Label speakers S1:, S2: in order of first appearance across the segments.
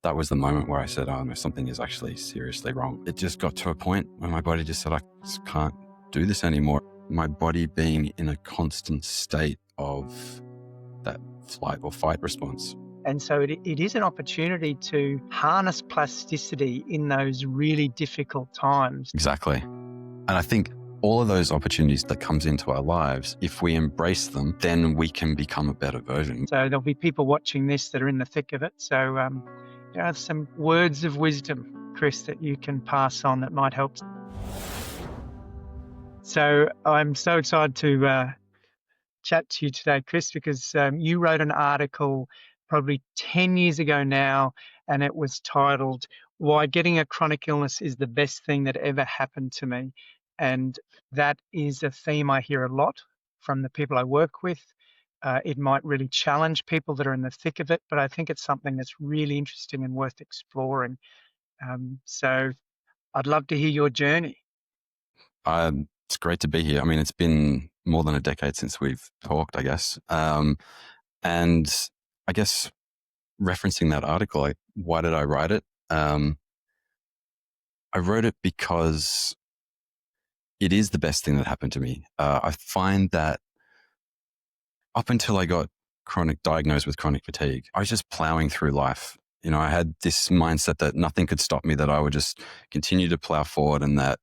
S1: that was the moment where I said, oh no, something is actually seriously wrong. It just got to a point where my body just said, I just can't do this anymore. My body being in a constant state of that flight or fight response.
S2: And so it is an opportunity to harness plasticity in those really difficult times.
S1: Exactly. And I think all of those opportunities that comes into our lives, if we embrace them, then we can become a better version.
S2: So there'll be people watching this that are in the thick of it. So there are some words of wisdom, Chris, that you can pass on that might help. So I'm so excited to chat to you today, Chris, because you wrote an article probably 10 years ago now, and it was titled, Why Getting a Chronic Illness is the Best Thing That Ever Happened to Me. And that is a theme I hear a lot from the people I work with. It might really challenge people that are in the thick of it, but I think it's something that's really interesting and worth exploring. So I'd love to hear your journey.
S1: It's great to be here. I mean, it's been more than a decade since we've talked, I guess. And I guess referencing that article, like, why did I write it? I wrote it because it is the best thing that happened to me. I find that up until I got diagnosed with chronic fatigue, I was just plowing through life. You know, I had this mindset that nothing could stop me, that I would just continue to plow forward and that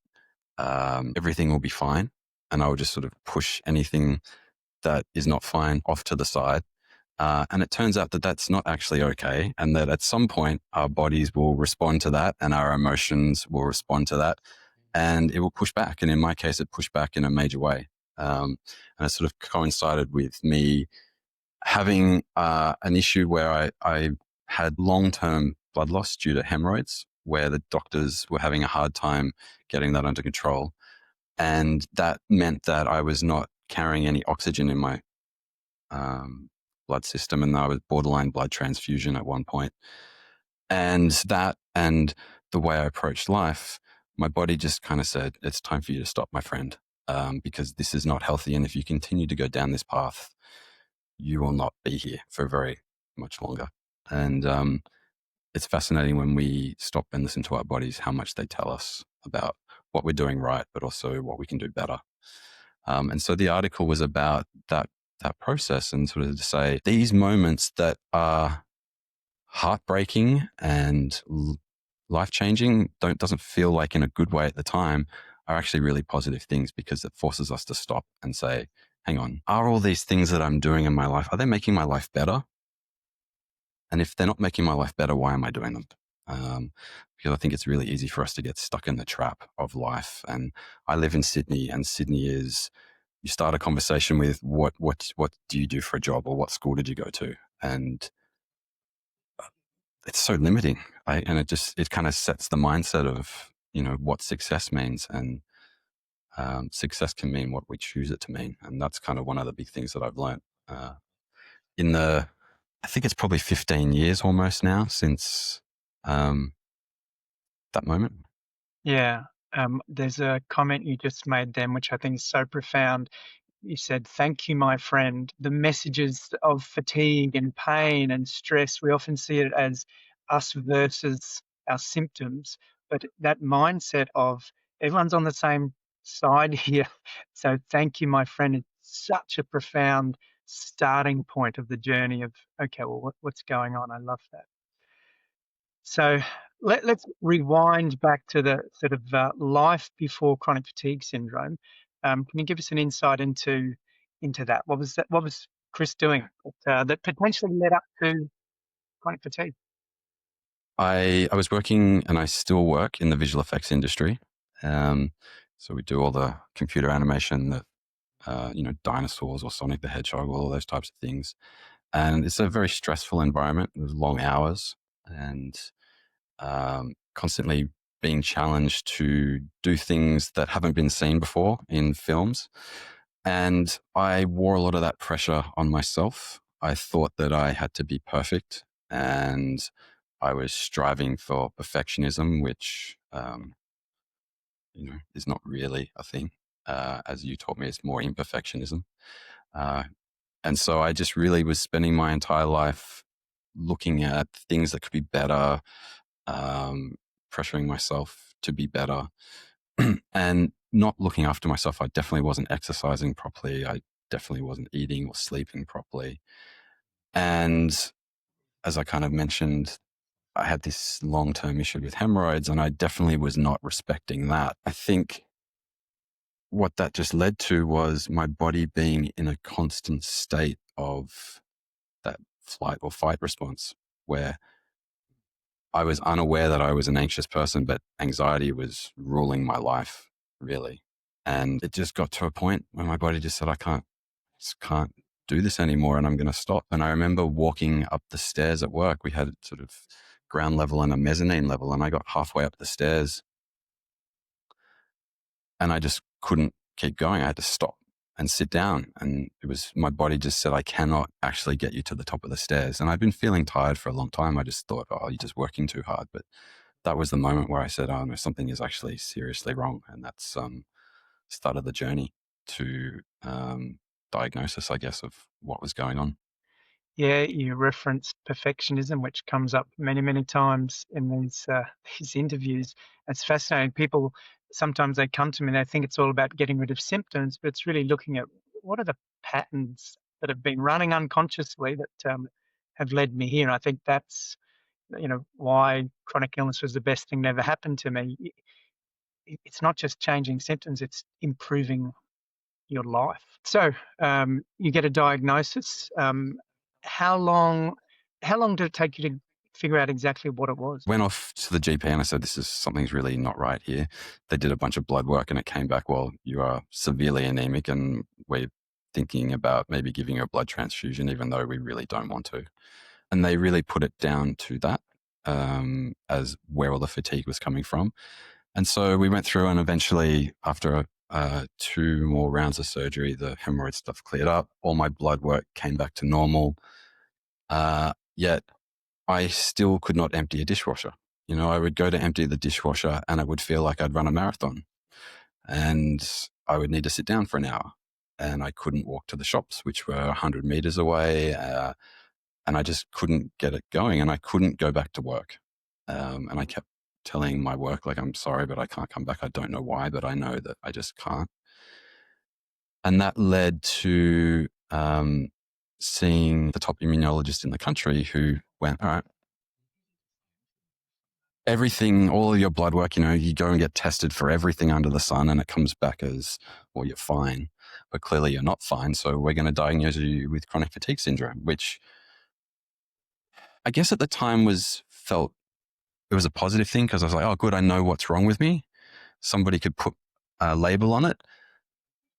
S1: everything will be fine. And I would just sort of push anything that is not fine off to the side. And it turns out that that's not actually okay. And that at some point our bodies will respond to that and our emotions will respond to that and it will push back. And in my case, it pushed back in a major way. And it sort of coincided with me having an issue where I had long-term blood loss due to hemorrhoids, where the doctors were having a hard time getting that under control. And that meant that I was not carrying any oxygen in my blood system, and I was borderline blood transfusion at one point. And that and the way I approached life, my body just kind of said, it's time for you to stop, my friend, because this is not healthy. And if you continue to go down this path, you will not be here for very much longer. And it's fascinating when we stop and listen to our bodies, how much they tell us about what we're doing right, but also what we can do better. And so the article was about that process, and sort of to say these moments that are heartbreaking and life-changing doesn't feel like in a good way at the time, are actually really positive things, because it forces us to stop and say, hang on, are all these things that I'm doing in my life, are they making my life better? And if they're not making my life better, why am I doing them? Because I think it's really easy for us to get stuck in the trap of life. And I live in Sydney, and Sydney is, you start a conversation with what do you do for a job, or what school did you go to? And it's so limiting. And it kind of sets the mindset of, you know, what success means. And success can mean what we choose it to mean. And that's kind of one of the big things that I've learned I think it's probably 15 years almost now since that moment.
S2: Yeah. There's a comment you just made then, which I think is so profound. You said, thank you, my friend. The messages of fatigue and pain and stress, we often see it as us versus our symptoms, but that mindset of everyone's on the same side here. So thank you, my friend. It's such a profound starting point of the journey of, okay, well, what's going on? I love that. So let's rewind back to the sort of life before chronic fatigue syndrome. Can you give us an insight into that? What was that? What was Chris doing that potentially led up to chronic fatigue?
S1: I was working, and I still work in the visual effects industry. So we do all the computer animation that, dinosaurs or Sonic the Hedgehog, all those types of things. And it's a very stressful environment with long hours and constantly being challenged to do things that haven't been seen before in films. And I wore a lot of that pressure on myself. I thought that I had to be perfect, and I was striving for perfectionism, which, is not really a thing. As you taught me, it's more imperfectionism. And so I just really was spending my entire life looking at things that could be better, um, pressuring myself to be better, and not looking after myself. I definitely wasn't exercising properly. I definitely wasn't eating or sleeping properly. And as I kind of mentioned, I had this long-term issue with hemorrhoids, and I definitely was not respecting that. I think what that just led to was my body being in a constant state of that flight or fight response, where I was unaware that I was an anxious person, but anxiety was ruling my life, really. And it just got to a point where my body just said, just can't do this anymore, and I'm going to stop. And I remember walking up the stairs at work. We had sort of ground level and a mezzanine level, and I got halfway up the stairs and I just couldn't keep going. I had to stop and sit down. And it was, my body just said, I cannot actually get you to the top of the stairs. And I'd been feeling tired for a long time. I just thought, oh, you're just working too hard. But that was the moment where I said, oh no, something is actually seriously wrong. And that's started the journey to diagnosis, I guess, of what was going on.
S2: Yeah, you referenced perfectionism, which comes up many, many times in these these interviews. It's fascinating. People sometimes they come to me and they think it's all about getting rid of symptoms, but it's really looking at what are the patterns that have been running unconsciously that have led me here. And I think that's why chronic illness was the best thing that ever happened to me. It's not just changing symptoms; it's improving your life. So you get a diagnosis. How long? How long did it take you to figure out exactly what it was?
S1: Went off to the GP and I said, this is something's really not right here. They did a bunch of blood work and it came back, well, you are severely anemic and we're thinking about maybe giving you a blood transfusion, even though we really don't want to. And they really put it down to that as where all the fatigue was coming from. And so we went through, and eventually, after 2 more rounds of surgery, the hemorrhoid stuff cleared up. All my blood work came back to normal. Yet I still could not empty a dishwasher. I would go to empty the dishwasher and it would feel like I'd run a marathon, and I would need to sit down for an hour, and I couldn't walk to the shops, which were 100 meters away. And I just couldn't get it going, and I couldn't go back to work. And I kept telling my work, like, I'm sorry, but I can't come back. I don't know why, but I know that I just can't. And that led to seeing the top immunologist in the country, who went, all right, everything, all of your blood work, you go and get tested for everything under the sun and it comes back as, well, you're fine, but clearly you're not fine. So we're going to diagnose you with chronic fatigue syndrome, which I guess at the time it was a positive thing, because I was like, oh, good, I know what's wrong with me. Somebody could put a label on it.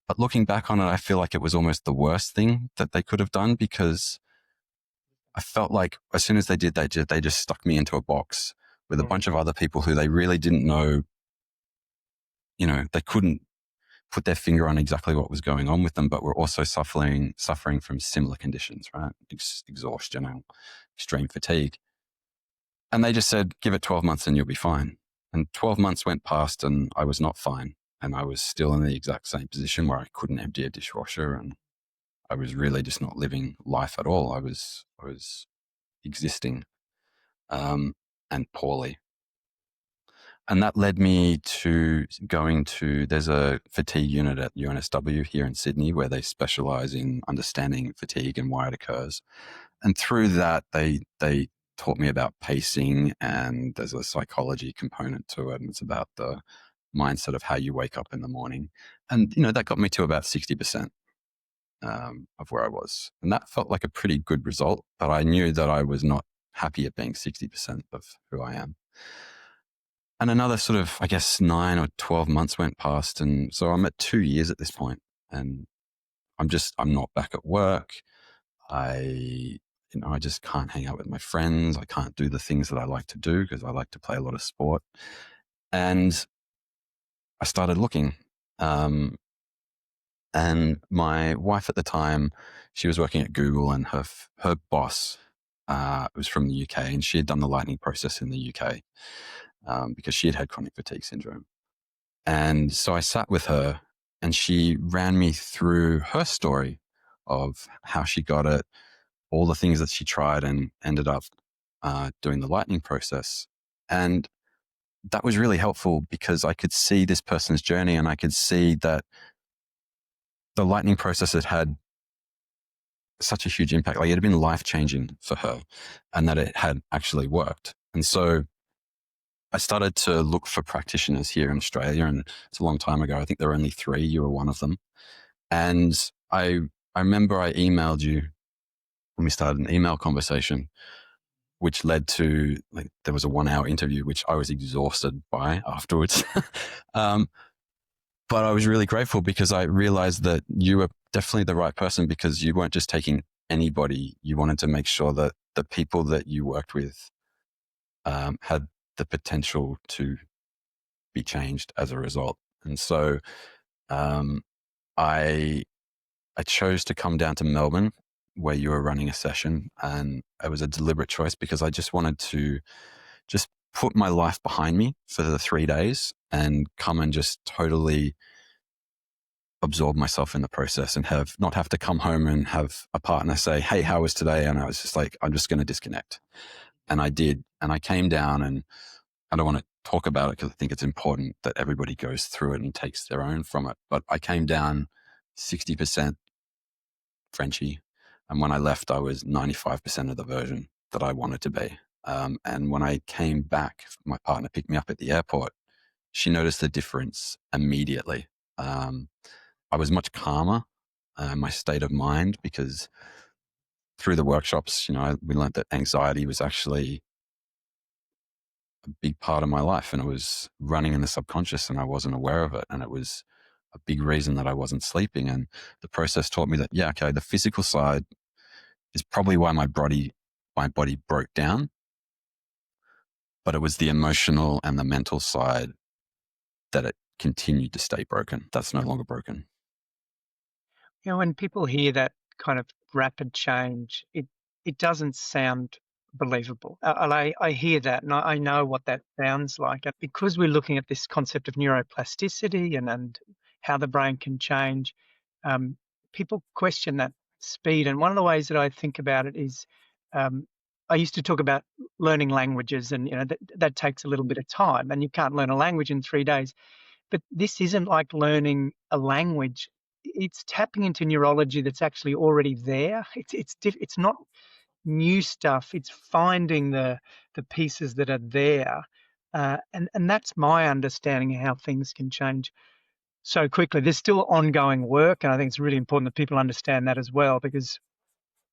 S1: But looking back on it, I feel like it was almost the worst thing that they could have done, because I felt like as soon as they did, they just stuck me into a box with a bunch of other people who they really didn't know. They couldn't put their finger on exactly what was going on with them, but were also suffering from similar conditions, right? Exhaustion and extreme fatigue. And they just said, give it 12 months and you'll be fine. And 12 months went past and I was not fine. And I was still in the exact same position where I couldn't empty a dishwasher, and I was really just not living life at all. I was existing and poorly. And that led me to there's a fatigue unit at UNSW here in Sydney where they specialize in understanding fatigue and why it occurs. And through that, they taught me about pacing, and there's a psychology component to it. And it's about the mindset of how you wake up in the morning. And, that got me to about 60% of where I was. And that felt like a pretty good result, but I knew that I was not happy at being 60% of who I am. And another sort of, I guess, 9 or 12 months went past. And so I'm at 2 years at this point, and I'm not back at work. I just can't hang out with my friends. I can't do the things that I like to do because I like to play a lot of sport. And I started looking. And my wife at the time, she was working at Google, and her boss was from the UK, and she had done the lightning process in the UK because she had had chronic fatigue syndrome. And so I sat with her, and she ran me through her story of how she got it, all the things that she tried and ended up doing the lightning process. And that was really helpful because I could see this person's journey, and I could see that the lightning process had such a huge impact. Like, it had been life-changing for her, and that it had actually worked. And so I started to look for practitioners here in Australia, and it's a long time ago. I think there were only 3. You were one of them. And I remember I emailed you when we started an email conversation, which led to, like, there was a 1-hour interview, which I was exhausted by afterwards. um, but I was really grateful because I realized that you were definitely the right person, because you weren't just taking anybody. You wanted to make sure that the people that you worked with had the potential to be changed as a result. And so um, I chose to come down to Melbourne, where you were running a session, and it was a deliberate choice because I just wanted to just put my life behind me for the 3 days and come and just totally absorb myself in the process, and not have to come home and have a partner say, "Hey, how was today?" And I was just like, I'm just going to disconnect. And I did. And I came down, and I don't want to talk about it because I think it's important that everybody goes through it and takes their own from it. But I came down 60% Frenchie. And when I left, I was 95% of the version that I wanted to be. And when I came back, my partner picked me up at the airport. She noticed the difference immediately. I was much calmer, my state of mind, because through the workshops, we learned that anxiety was actually a big part of my life, and it was running in the subconscious, and I wasn't aware of it. And it was a big reason that I wasn't sleeping. And the process taught me that, yeah, okay, the physical side is probably why my body broke down, but it was the emotional and the mental side that it continued to stay broken. That's no
S2: Yeah.
S1: longer broken.
S2: When people hear that kind of rapid change, it doesn't sound believable. And I hear that, and I know what that sounds like. And because we're looking at this concept of neuroplasticity and how the brain can change, um, people question that speed. And one of the ways that I think about it is, um, I used to talk about learning languages, and that takes a little bit of time, and you can't learn a language in 3 days. But this isn't like learning a language. It's tapping into neurology that's actually already there. It's not new stuff. It's finding the pieces that are there, and that's my understanding of how things can change so quickly. There's still ongoing work, and I think it's really important that people understand that as well, because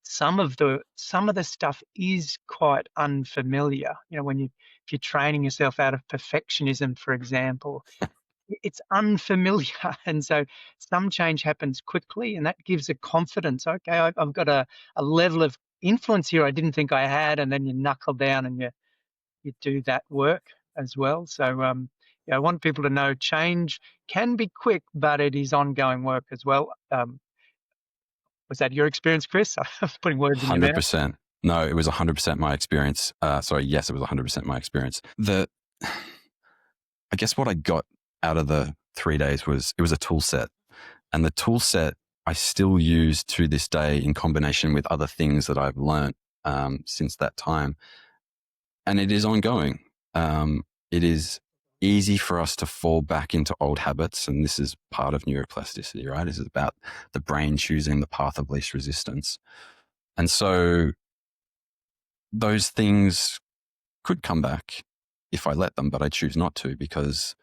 S2: some of the stuff is quite unfamiliar. If you're training yourself out of perfectionism, for example, it's unfamiliar. And so some change happens quickly, and that gives a confidence. Okay, I've got a level of influence here I didn't think I had. And then you knuckle down and you do that work as well. So, I want people to know change can be quick, but it is ongoing work as well. Was that your experience, Chris? I was putting words in your mouth.
S1: 100%. No, it was 100% my experience. Sorry, yes, it was 100% my experience. I guess what I got out of the 3 days was, it was a tool set. And the tool set I still use to this day in combination with other things that I've learned since that time. And it is ongoing. It is easy for us to fall back into old habits. And this is part of neuroplasticity, right? This is about the brain choosing the path of least resistance. And so those things could come back if I let them, but I choose not to, because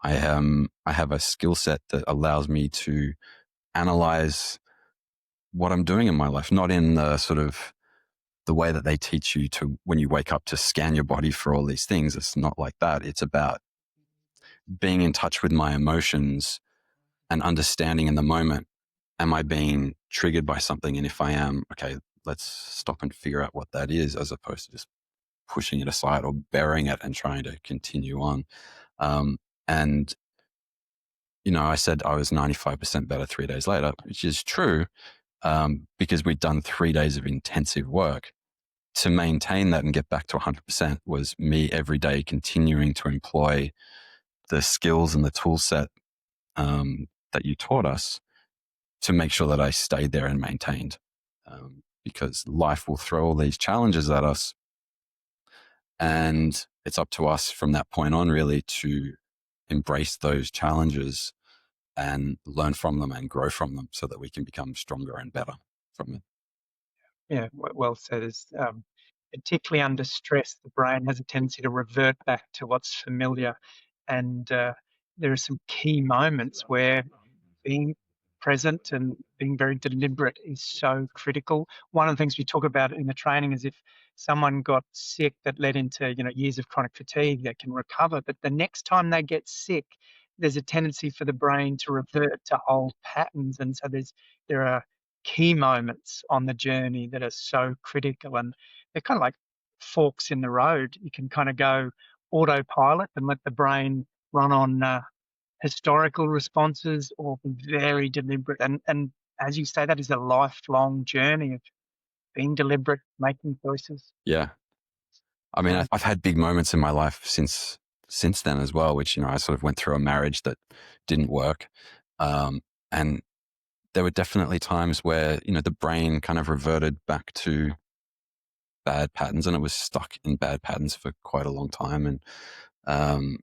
S2: Mm.
S1: I have a skill set that allows me to analyze what I'm doing in my life, not in the sort of the way that they teach you to, when you wake up, to scan your body for all these things. It's not like that. It's about being in touch with my emotions and understanding in the moment, am I being triggered by something? And if I am, okay, let's stop and figure out what that is, as opposed to just pushing it aside or burying it and trying to continue on. And, I said I was 95% better 3 days later, which is true, because we'd done 3 days of intensive work. To maintain that and get back to 100% was me every day continuing to employ the skills and the tool set that you taught us, to make sure that I stayed there and maintained. because life will throw all these challenges at us. And it's up to us from that point on, really, to embrace those challenges and learn from them and grow from them so that we can become stronger and better from it.
S2: Yeah, well said. Particularly under stress, the brain has a tendency to revert back to what's familiar, and there are some key moments where being present and being very deliberate is so critical. One of the things we talk about in the training is if someone got sick that led into, years of chronic fatigue, they can recover, but the next time they get sick, there's a tendency for the brain to revert to old patterns, and so there are key moments on the journey that are so critical, and they're kind of like forks in the road. You can kind of go autopilot and let the brain run on historical responses, or be very deliberate. And as you say, that is a lifelong journey of being deliberate, making choices.
S1: Yeah. I mean,
S2: Yeah.
S1: I've had big moments in my life since then as well, which, I sort of went through a marriage that didn't work. And there were definitely times where, the brain kind of reverted back to bad patterns, and it was stuck in bad patterns for quite a long time. And um,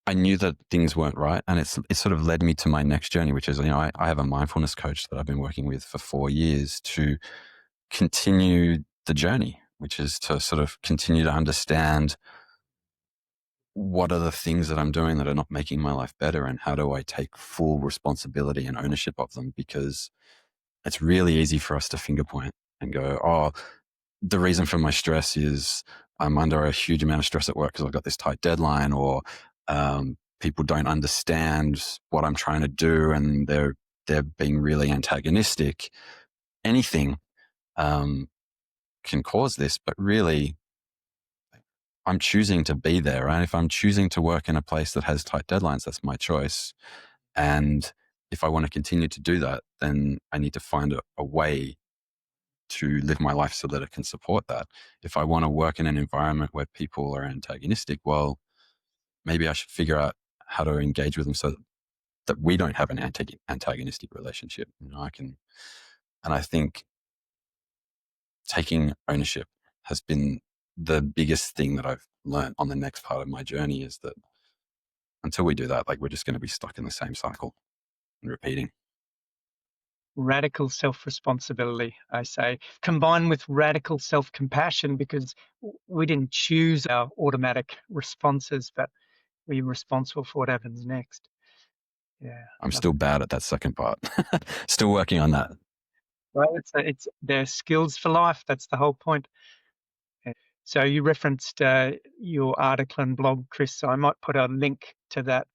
S1: I knew that things weren't right. And it sort of led me to my next journey, which is, I have a mindfulness coach that I've been working with for 4 years to continue the journey, which is to sort of continue to understand what are the things that I'm doing that are not making my life better, and how do I take full responsibility and ownership of them? Because it's really easy for us to finger point and go, oh, the reason for my stress is I'm under a huge amount of stress at work because I've got this tight deadline, or people don't understand what I'm trying to do and they're being really antagonistic. Anything can cause this, but really, I'm choosing to be there, right? If I'm choosing to work in a place that has tight deadlines, that's my choice. And if I want to continue to do that, then I need to find a way to live my life so that it can support that. If I want to work in an environment where people are antagonistic, well, maybe I should figure out how to engage with them so that we don't have an antagonistic relationship. And I think taking ownership has been the biggest thing that I've learned on the next part of my journey, is that until we do that, like, we're just going to be stuck in the same cycle and repeating.
S2: Radical self-responsibility, I say, combined with radical self-compassion, because we didn't choose our automatic responses, but we're responsible for what happens next. Yeah,
S1: I'm
S2: love
S1: still
S2: it.
S1: bad at that second part. Still working on that.
S2: Well, they're skills for life. That's the whole point. Yeah. So you referenced your article and blog, Chris. So I might put a link to that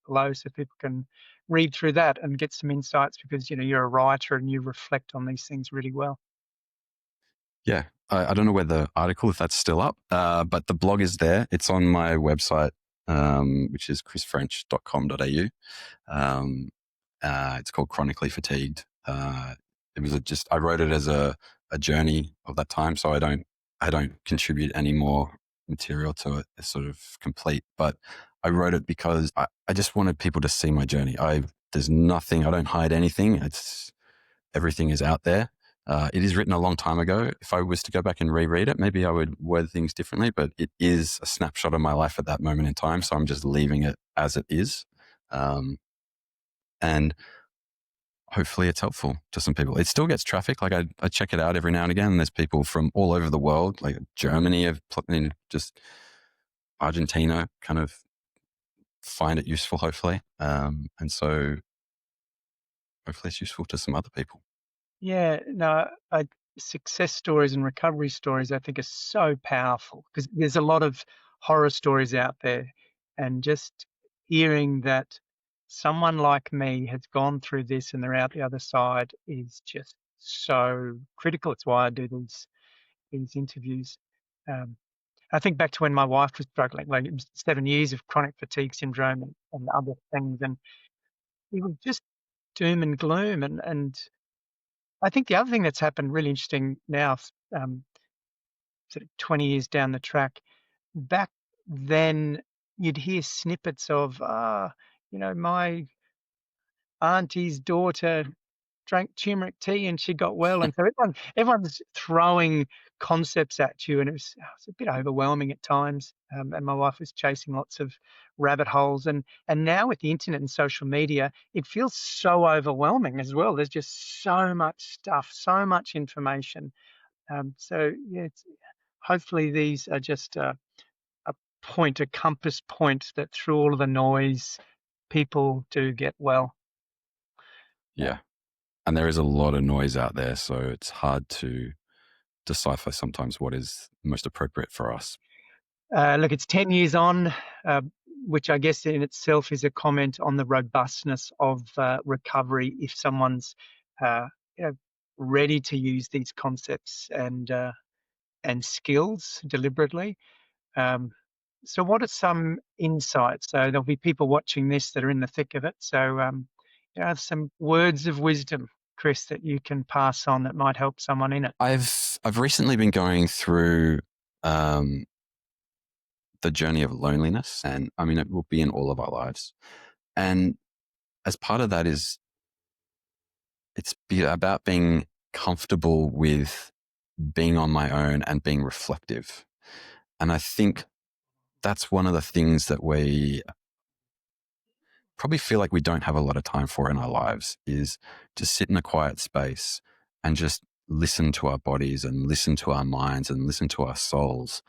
S2: below so people can read through that and get some insights, because you're a writer and you reflect on these things really well.
S1: Yeah. I don't know where the article, if that's still up, but the blog is there. It's on my website, which is chrisfrench.com.au. It's called Chronically Fatigued. It was I wrote it as a journey of that time. So I don't contribute any more material to it. It's sort of complete, but I wrote it because I just wanted people to see my journey. There's nothing, I don't hide anything. Everything is out there. It is written a long time ago. If I was to go back and reread it, maybe I would word things differently, but it is a snapshot of my life at that moment in time. So I'm just leaving it as it is. And hopefully it's helpful to some people. It still gets traffic. Like, I check it out every now and again. And there's people from all over the world, like Germany, just Argentina, kind of find it useful, hopefully. And so hopefully it's useful to some other people.
S2: Yeah, no, success stories and recovery stories, I think, are so powerful, because there's a lot of horror stories out there, and just hearing that someone like me has gone through this and they're out the other side is just so critical. It's why I do these interviews. Um, I think back to when my wife was struggling, like, it was 7 years of chronic fatigue syndrome and other things, and it was just doom and gloom, and I think the other thing that's happened really interesting now, sort of 20 years down the track, back then you'd hear snippets of, my auntie's daughter drank turmeric tea and she got well. And so everyone's throwing concepts at you, and it was a bit overwhelming at times. And my wife was chasing lots of rabbit holes, and now with the internet and social media, it feels so overwhelming as well. There's just so much stuff, so much information. So yeah, hopefully these are just a point, a compass point that through all of the noise, people do get well.
S1: Yeah. And there is a lot of noise out there, so it's hard to decipher sometimes what is most appropriate for us.
S2: Look, it's 10 years on, uh, which I guess in itself is a comment on the robustness of recovery if someone's uh, you know, ready to use these concepts and skills deliberately. Um, so what are some insights? So there'll be people watching this that are in the thick of it. So some words of wisdom, Chris, that you can pass on that might help someone in it.
S1: I've recently been going through um, the journey of loneliness, and I mean it will be in all of our lives. And as part of that is about being comfortable with being on my own and being reflective. And I think that's one of the things that we probably feel like we don't have a lot of time for in our lives is to sit in a quiet space and just listen to our bodies and listen to our minds and listen to our souls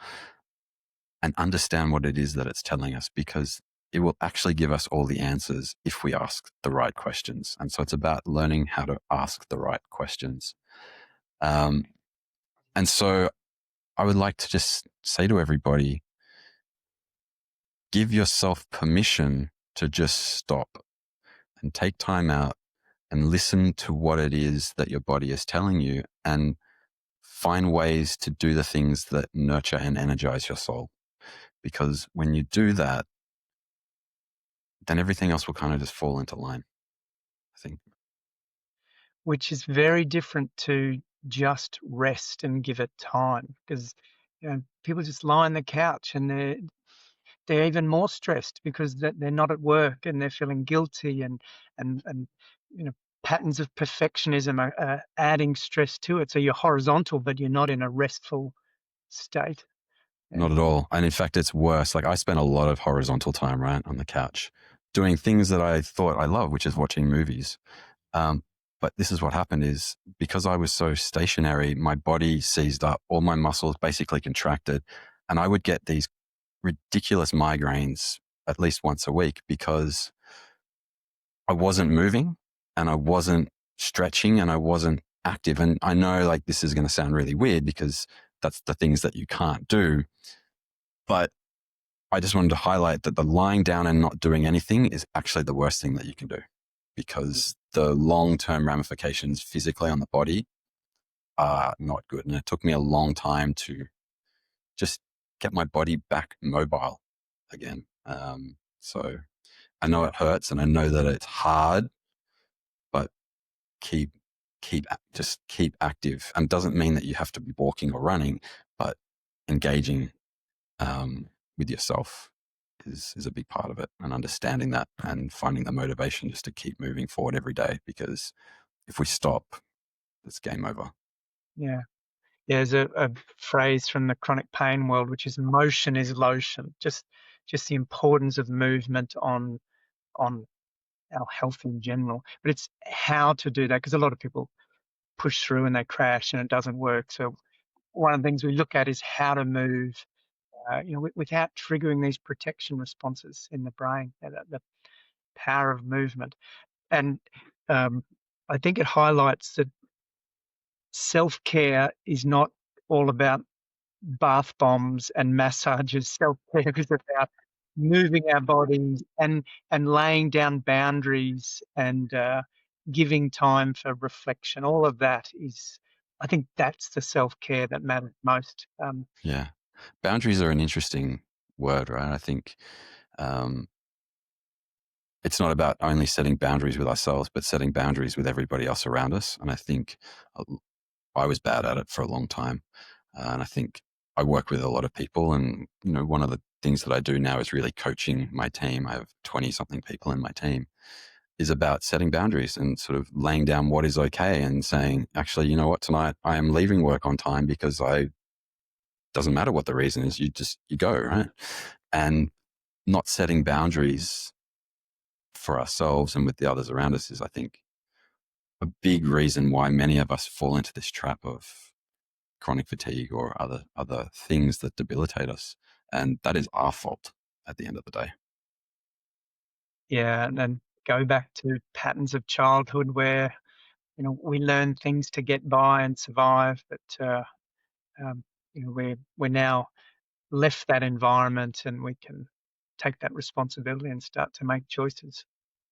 S1: and understand what it is that it's telling us, because it will actually give us all the answers if we ask the right questions. And so it's about learning how to ask the right questions. Um, and so I would like to just say to everybody, give yourself permission to just stop and take time out and listen to what it is that your body is telling you, and find ways to do the things that nurture and energize your soul. Because when you do that, then everything else will kind of just fall into line, I think.
S2: Which is very different to just rest and give it time, because people just lie on the couch and they're even more stressed because they're not at work and they're feeling guilty, and you know patterns of perfectionism are adding stress to it. So you're horizontal, but you're not in a restful state. Yeah.
S1: Not at all. And in fact, it's worse. Like I spent a lot of horizontal time, right, on the couch doing things that I thought I love, which is watching movies. Um, but this is what happened is because I was so stationary, my body seized up, all my muscles basically contracted, and I would get these ridiculous migraines at least once a week because I wasn't moving and I wasn't stretching and I wasn't active. And I know like this is going to sound really weird because that's the things that you can't do. But I just wanted to highlight that the lying down and not doing anything is actually the worst thing that you can do, because the long-term ramifications physically on the body are not good. And it took me a long time to just get my body back mobile again. So I know it hurts and I know that it's hard, but keep just keep active. And it doesn't mean that you have to be walking or running, but engaging with yourself is a big part of it, and understanding that and finding the motivation just to keep moving forward every day, because if we stop, it's game over.
S2: Yeah. Yeah, there's a phrase from the chronic pain world, which is motion is lotion. Just the importance of movement on our health in general. But it's how to do that, because a lot of people push through and they crash and it doesn't work. So one of the things we look at is how to move, without triggering these protection responses in the brain, the power of movement. And I think it highlights that self-care is not all about bath bombs and massages. Self-care is about moving our bodies and laying down boundaries and giving time for reflection. All of that is, I think, that's the self-care that matters most.
S1: Yeah, boundaries are an interesting word, right? I think um, it's not about only setting boundaries with ourselves, but setting boundaries with everybody else around us. And I think I was bad at it for a long time. And I think I work with a lot of people. And, one of the things that I do now is really coaching my team. I have 20 something people in my team. is about setting boundaries and sort of laying down what is okay and saying, actually, you know what, tonight I am leaving work on time because I doesn't matter what the reason is, you go, right? And not setting boundaries for ourselves and with the others around us is, I think, a big reason why many of us fall into this trap of chronic fatigue or other things that debilitate us. And that is our fault at the end of the day.
S2: Yeah, and then go back to patterns of childhood where, we learn things to get by and survive, but, um, we're now left that environment and we can take that responsibility and start to make choices.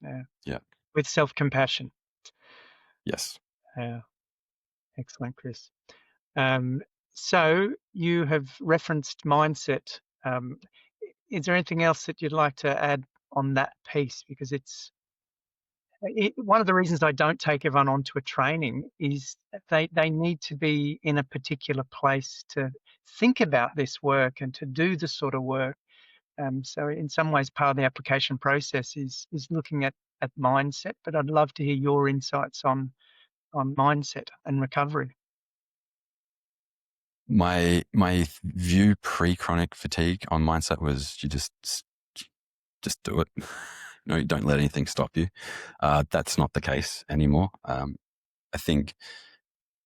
S2: Yeah.
S1: Yeah.
S2: With self-compassion.
S1: Yes.
S2: Yeah. Excellent, Chris. Um, so you have referenced mindset. Is there anything else that you'd like to add on that piece? Because one of the reasons I don't take everyone onto a training is they need to be in a particular place to think about this work and to do the sort of work. So in some ways, part of the application process is looking at mindset. But I'd love to hear your insights on mindset and recovery.
S1: My view pre-chronic fatigue on mindset was you just do it. No, you don't let anything stop you. That's not the case anymore. I think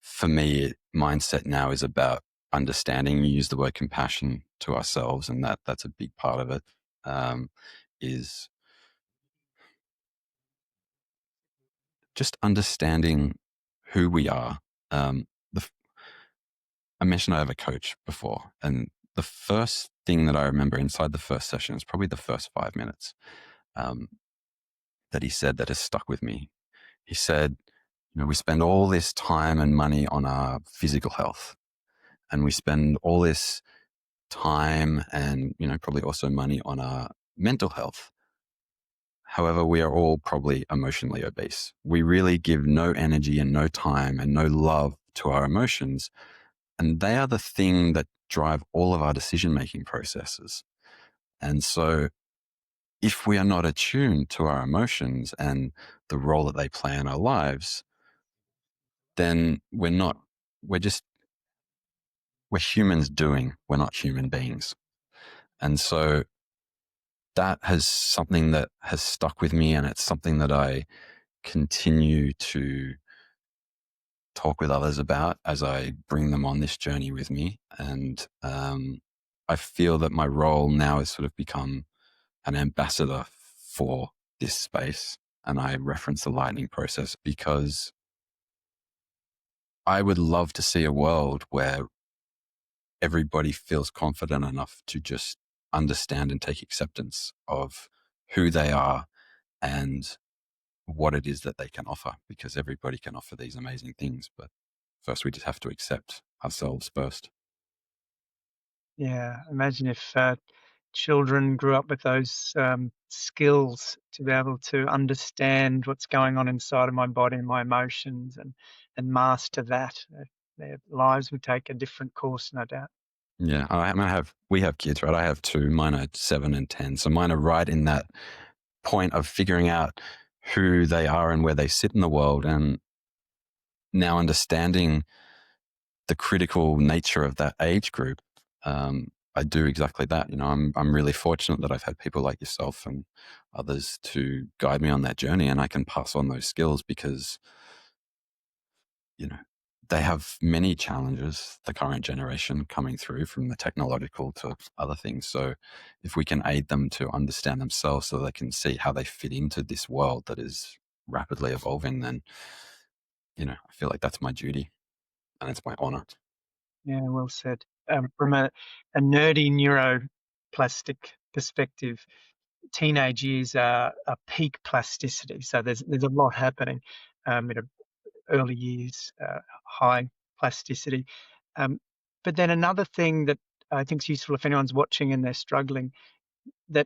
S1: for me, mindset now is about understanding. You use the word compassion to ourselves, and that's a big part of it. Is just understanding who we are. The I mentioned I have a coach before, and the first thing that I remember inside the first session is probably the first 5 minutes um, that he said that has stuck with me. He said, we spend all this time and money on our physical health, and we spend all this time and, probably also money on our mental health. However, we are all probably emotionally obese. We really give no energy and no time and no love to our emotions. And they are the thing that drive all of our decision making processes. And so if we are not attuned to our emotions and the role that they play in our lives, then we're just, we're humans doing, we're not human beings. And so that has something that has stuck with me. And it's something that I continue to talk with others about as I bring them on this journey with me. And I feel that my role now has sort of become an ambassador for this space. And I reference the lightning process because I would love to see a world where everybody feels confident enough to just understand and take acceptance of who they are and what it is that they can offer, because everybody can offer these amazing things. But first, we just have to accept ourselves first.
S2: Yeah, imagine if children grew up with those skills to be able to understand what's going on inside of my body and my emotions and master that. Their lives would take a different course, no doubt.
S1: Yeah, we have kids, right? I have two. Mine are 7 and 10. So mine are right in that point of figuring out who they are and where they sit in the world, and now understanding the critical nature of that age group. I do exactly that. I'm really fortunate that I've had people like yourself and others to guide me on that journey, and I can pass on those skills because you know, they have many challenges, the current generation coming through from the technological to other things. So if we can aid them to understand themselves so they can see how they fit into this world that is rapidly evolving, then, I feel like that's my duty and it's my honor.
S2: Yeah, well said. From a nerdy neuroplastic perspective, teenage years are peak plasticity. So there's a lot happening in early years, high plasticity. Um, but then another thing that I think is useful if anyone's watching and they're struggling, that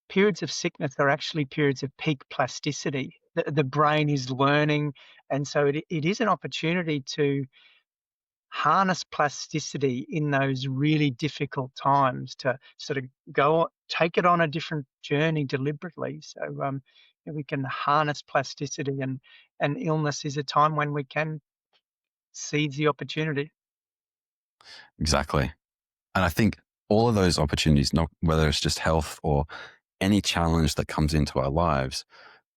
S2: periods of sickness are actually periods of peak plasticity. The brain is learning, and so it is an opportunity to harness plasticity in those really difficult times to sort of take it on a different journey deliberately. So, we can harness plasticity, and illness is a time when we can seize the opportunity.
S1: Exactly. And I think all of those opportunities, not whether it's just health or any challenge that comes into our lives,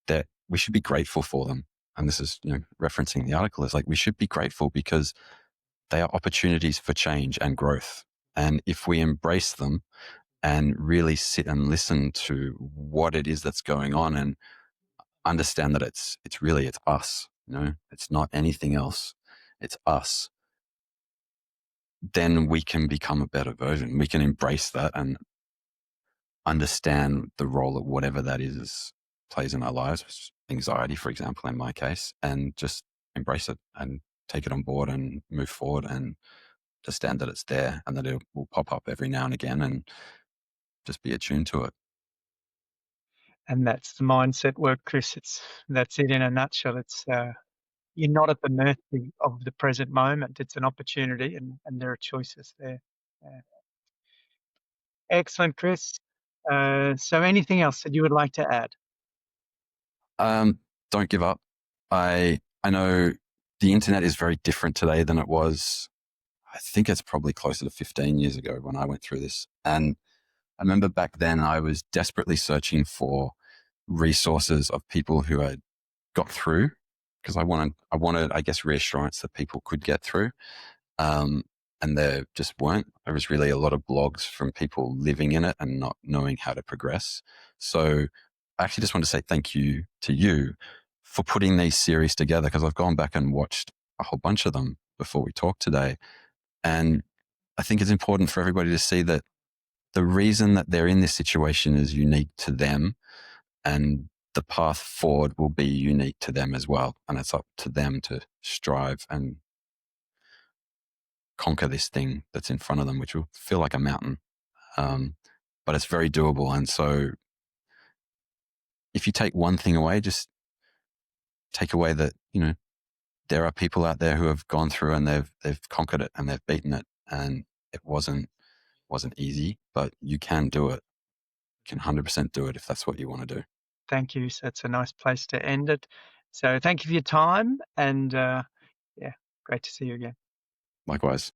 S1: that we should be grateful for them. And this is, referencing the article, is like we should be grateful because they are opportunities for change and growth. And if we embrace them and really sit and listen to what it is that's going on and understand that it's us, it's not anything else. It's us. Then we can become a better version. We can embrace that and understand the role that whatever that is plays in our lives, anxiety, for example, in my case, and just embrace it and take it on board and move forward and understand that it's there and that it will pop up every now and again and just be attuned to it.
S2: And that's the mindset work, Chris. That's it in a nutshell. You're not at the mercy of the present moment. It's an opportunity, and there are choices there. Yeah. Excellent, Chris. So anything else that you would like to add?
S1: Um, don't give up. I know the internet is very different today than it was. I think it's probably closer to 15 years ago when I went through this. And I remember back then I was desperately searching for resources of people who had got through because I guess, reassurance that people could get through. Um, and there just weren't. There was really a lot of blogs from people living in it and not knowing how to progress. So I actually just want to say thank you to you for putting these series together because I've gone back and watched a whole bunch of them before we talked today. And I think it's important for everybody to see that the reason that they're in this situation is unique to them and the path forward will be unique to them as well. And it's up to them to strive and conquer this thing that's in front of them, which will feel like a mountain. But it's very doable. And so if you take one thing away, just take away that, there are people out there who have gone through and they've conquered it and they've beaten it. And it wasn't easy, but you can do it. You can 100% do it if that's what you want to do.
S2: Thank you. So it's a nice place to end it. So thank you for your time, and yeah, great to see you again.
S1: Likewise.